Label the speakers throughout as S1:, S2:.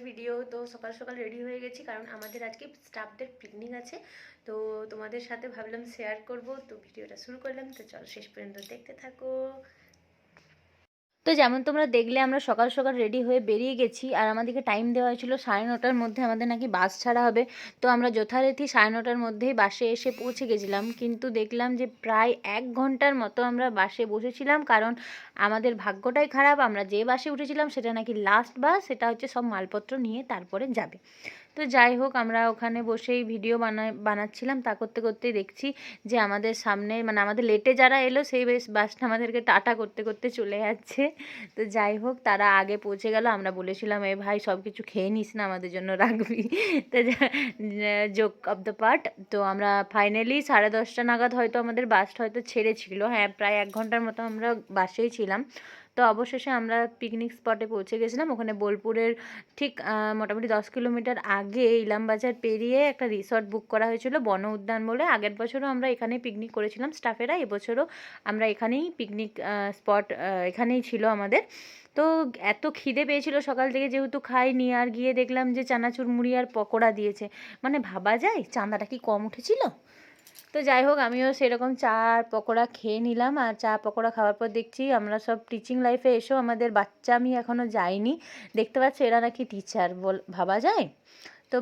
S1: Video. তো সকাল সকাল রেডি হয়ে গেছি, কারণ আমাদের আজকে স্টাফদের পিকনিক আছে। তো তোমাদের সাথে ভাবলাম শেয়ার করব, তো ভিডিওটা শুরু করলাম। তো চলো শেষ পর্যন্ত দেখতে থাকো। তো যেমন তোমরা দেখলে আমরা সকাল সকাল রেডি হয়ে বেরিয়ে গেছি, আর আমাদেরকে টাইম দেওয়া হয়েছিল 9:30টার মধ্যে আমাদের নাকি বাস ছাড়া হবে। তো আমরা যথারীতি 9:30টার মধ্যেই বাসে এসে পৌঁছে গেছিলাম, কিন্তু দেখলাম যে প্রায় 1 ঘন্টার মতো আমরা বাসে বসেছিলাম, কারণ আমাদের ভাগ্যটাই খারাপ। আমরা যে বাসে উঠেছিলাম সেটা নাকি লাস্ট বাস, সেটা হচ্ছে সব মালপত্র নিয়ে তারপরে যাবে। তো যাই হোক, আমরা ওখানে বসেই ভিডিও বানাচ্ছিলাম। তা করতে করতেই দেখছি যে আমাদের সামনে মানে আমাদের লেটে যারা এলো সেই বাসটা আমাদেরকে টাটা করতে করতে চলে যাচ্ছে। তো যাই হোক, তারা আগে পৌঁছে গেল। আমরা বলেছিলাম এ ভাই সব কিছু খেয়ে নিস না, আমাদের জন্য রাখবি। তো জোক অফ দ্য পার্ট, তো আমরা ফাইনালি 10:30টা নাগাদ হয়তো আমাদের বাসটা হয়তো ছেড়েছিল। হ্যাঁ, প্রায় 1 ঘন্টার মতো আমরা বাসেই ছিলাম। তো অবশেষে আমরা পিকনিক স্পটে পৌঁছে গেছিলাম। ওখানে বোলপুরের ঠিক মোটামুটি 10 কিলোমিটার আগে ইলামবাজার পেরিয়ে একটা রিসর্ট বুক করা হয়েছিল, বন উদ্যান বলে। আগের বছরও আমরা এখানেই পিকনিক করেছিলাম স্টাফেরা, এবছরও আমরা এখানেই পিকনিক স্পট এখানেই ছিল আমাদের। তো এত খিদে পেয়েছিল সকাল থেকে, যেহেতু খাইনি, আর গিয়ে দেখলাম যে চানাচুর মুড়ি আর পকোড়া দিয়েছে। মানে ভাবা যায় চাঁদাটা কি কম উঠেছিল। তো যাই হোক, আমিও সেরকম চা আর পকোড়া খেয়ে নিলাম। আর চা পকোড়া খাওয়ার পর দেখছি আমরা সব টিচিং লাইফে এসেও আমাদের বাচ্চা আমি এখনও যাইনি। দেখতে পাচ্ছি এরা নাকি টিচার, ভাবা যায়। তো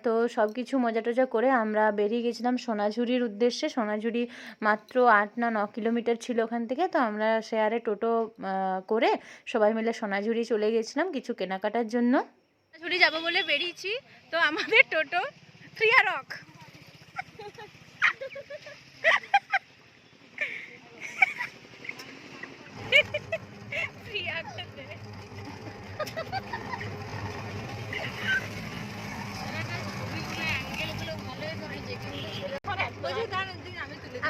S1: তো সব কিছু মজা টজা করে আমরা বেরিয়ে গেছিলাম সোনাঝুরির উদ্দেশ্যে। সোনাঝুরি মাত্র 8 না 9 কিলোমিটার ছিল ওখান থেকে। তো আমরা শেয়ারে টোটো করে সবাই মিলে সোনাঝুরি চলে গেছিলাম কিছু কেনাকাটার জন্য। সোনাঝুরি যাবো বলে বেরিয়েছি, তো আমাদের টোটো ফ্রিয়ারক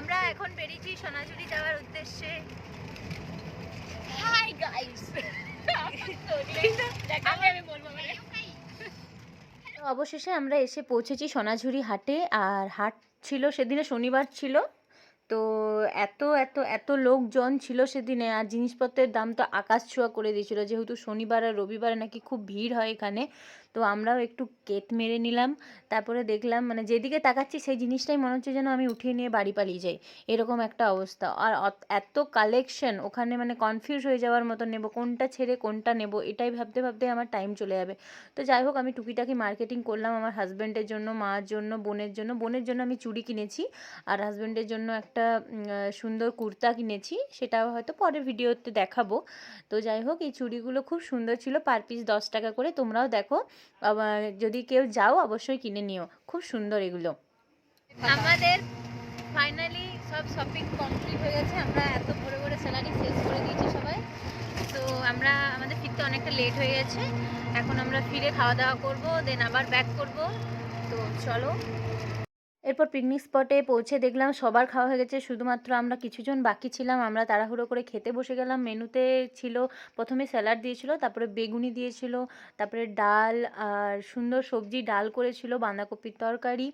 S1: আমরা এখন বেরিয়েছি সোনাঝুরি যাওয়ার উদ্দেশ্যে। হাই গাইস, অবশেষে আমরা এসে পৌঁছেছি সোনাঝুরি হাটে। আর হাট ছিল সেদিনে, শনিবার ছিল। তো এত এত এত লোকজন ছিল সেদিনে, আর জিনিসপত্রের দাম তো আকাশ ছোঁয়া করে দিয়েছিল, যেহেতু শনিবার আর রবিবারে নাকি খুব ভিড় হয় এখানে। তো আমরাও একটু কেত মেরে নিলাম। তারপরে দেখলাম মানে যেদিকে তাকাচ্ছি সেই জিনিসটাই মনে হচ্ছে যেন আমি উঠিয়ে নিয়ে বাড়ি পালিয়ে যাই, এরকম একটা অবস্থা। আর এত কালেকশন ওখানে, মানে কনফিউজ হয়ে যাওয়ার মতো, নেব কোনটা ছেড়ে কোনটা নেব এটাই ভাবতে ভাবতে আমার টাইম চলে যাবে। তো যাই হোক, আমি টুকিটাকি মার্কেটিং করলাম আমার হাজব্যান্ডের জন্য, মার জন্য, বোনের জন্য। বোনের জন্য আমি চুড়ি কিনেছি, আর হাজব্যান্ডের জন্য একটা সুন্দর কুর্তা কিনেছি, সেটাও হয়তো পরের ভিডিওতে দেখাবো। তো যাই হোক, এই চুড়িগুলো খুব সুন্দর ছিল, পার পিস 10 টাকা করে। তোমরাও দেখো, যদি কেউ যাও অবশ্যই কিনে নিও, খুব সুন্দর এগুলো। আমাদের ফাইনালি সব শপিং কমপ্লিট হয়ে গেছে। আমরা এত ভোরে ভোরে স্যালারি শেষ করে দিয়েছি সবাই। তো আমাদের ফিরতে অনেকটা লেট হয়ে গেছে। এখন আমরা ফিরে খাওয়া দাওয়া করবো, দেন আবার ব্যাক করব। তো চলো। এরপর পিকনিক স্পটে পৌঁছে দেখলাম সবার খাওয়া হয়ে গেছে, শুধুমাত্র আমরা কিছুজন বাকি ছিলাম। আমরা তাড়াহুড়ো করে খেতে বসে গেলাম। মেনুতে ছিল প্রথমে স্যালাড দিয়েছিল, তারপরে বেগুনি দিয়েছিল, তারপরে ডাল আর সুন্দর সবজি ডাল করেছিল, বাঁধাকপির তরকারি।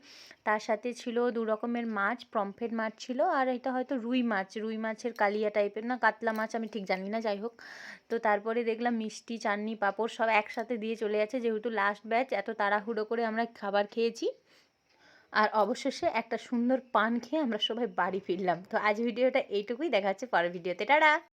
S1: তার সাথে ছিল 2 রকমের মাছ, পমফ্রেট মাছ ছিল, আর এটা হয়তো রুই মাছের কালিয়া টাইপের, না কাতলা মাছ, আমি ঠিক জানি না। যাই হোক, তো তারপরে দেখলাম মিষ্টি, চাটনি, পাঁপড় সব একসাথে দিয়ে চলে যাচ্ছে, যেহেতু লাস্ট ব্যাচ। এত তাড়াহুড়ো করে আমরা খাবার খেয়েছি। আর অবশেষে একটা সুন্দর পান খেয়ে আমরা সবাই বাড়ি ফিরলাম। তো আজ ভিডিওটা এইটুকুই, দেখা হচ্ছে পরের ভিডিওতে। টাটা।